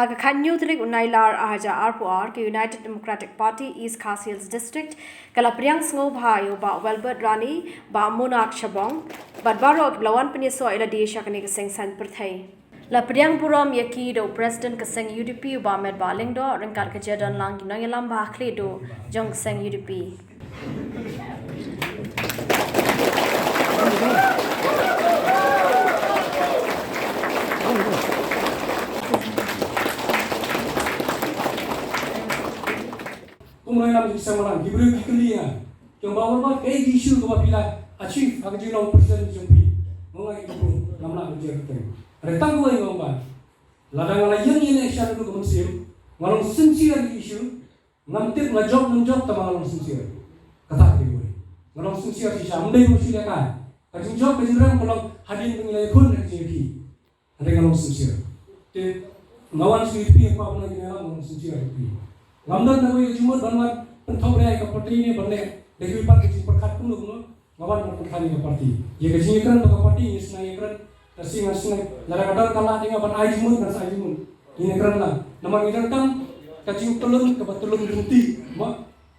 Haga Kanyu Trik Unailar Aja Arpuar ke United Democratic Party East Khas Hills District kala priang sngo bhayo ba Welbert Rani ba Monak Shabong badbaro lawan penyeso ila di syakani keseng san perthai la priang buram yaki do president keseng UDP ba med ba lingdo rengkar kejadan lang ginang ba khli do jong keseng UDP Kumulai namin sa marang, gibro kikuliya. Yung bawal ba, kaya issue ko ba pila achieve ang jinong percent yung pi. Mga ibu namla ko jero tayo. Retang ko yung ba. Ladang la yang ina siya ko kumsim. Ngalong sincere issue. Ngamtip na job tama ngalong sincere. Kata ko yun. Ngalong sincere siya. Munday mo sila ka. Kajing job kajing ram kalau hadin pengilai kun na kajing pi. Ada ngalong sincere. Te ngawan sweet pi apa pun lagi ngalong sincere pi. Ngamdan na ko jumur banwan penthau rai ka parti ni banne dewi pat ki perkat pun no ngawan ko khani ka parti ye ka jingkran ka parti is na yekran tasing asna lara kadar kala tinga ban ai jumur ban sai jumur ini kran la namang idan tam ka jing tulung ka batulung berhenti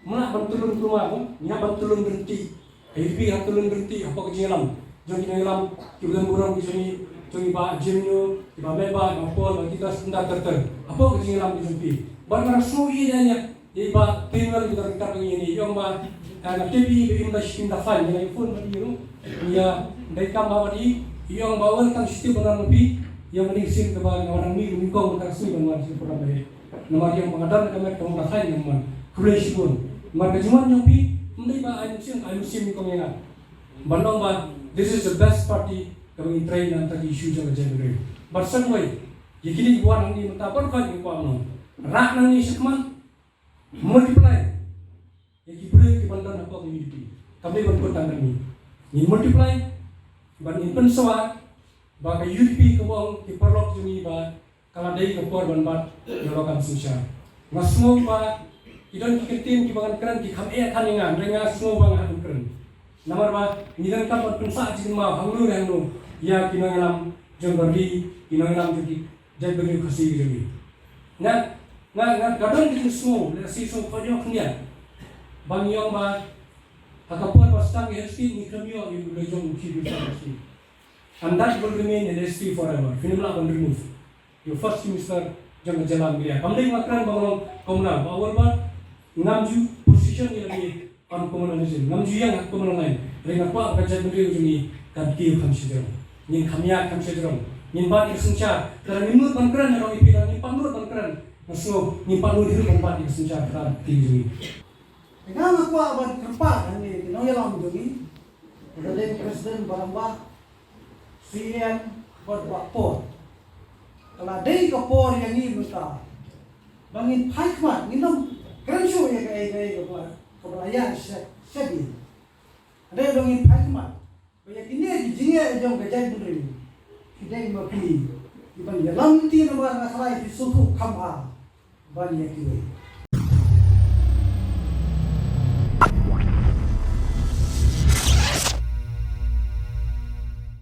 mana batulung rumah nya batulung berhenti ai pi ha tulung berhenti apa ka jingalam jong jingalam ki bulan burang ki sini jong ba jimnyo ki ba meba ba pol ba kita senda terter apa ka jingalam ki jumpi Barang suwi danya di ba pinwal kita rekam ini yang ba na TV im da shin da file na iPhone mati yo ya dai kam ba di yang bawal kan situ benar lebih yang ni sim da ba orang ni ko ka sui ban mar pura ba nama yang pengadar da mer tong da file yang man fresh pun mar kajuan yang pi mendai ba an sim ko ngena bandong ba this is the best party kami train antara issue jaga jaga barsan wai yakini buat ni mentapan kan ko amno rak nang ni sekman multiply ya kibule ki bandan apa ki UDP kami ban kota ni multiply ban impen sawa ba ka UDP ko bang ki perlok juni ba kala dei ko por ban bat yolokan susah ngasmo ba idan ki ketin ki bangan kran ki kham e thaninga renga smo bang hatun kran namar ba nidan ka ban pensa jin ma hanglu rangnu ya kinangalam jonggardi kinangalam jadi jabri khasi jadi Nggak kadang kita semua si semua kau kena bang yang ba ataupun pastang HSP ni kami yang lejong hidup HSP and that will remain in HSP forever finala akan remove your first minister jangan jalan dia kami makan bangun komunal bawal ba ngamju position yang lagi on komunalism ngamju yang komunal lain dengan apa kerja beliau ini kan kiu kami sedang nin kamiak kami sedang nin ba irsencha karena nimut bangkran orang ipiran nin pamur bangkran So, ni palu di tempat yang senjata tinggi. Dengan aku abad kerpa ni, kita yang jadi, ada presiden barang CM buat por. Kalau ada por yang ni mereka, bangin hikmat, ni dong keren show ya kayak keberayaan sebi. Ada bangin hikmat, banyak ini jinnya jom kerja beri, kita yang mapi, iban dalam ti nomor masalah itu suatu kamar. Banyak juga.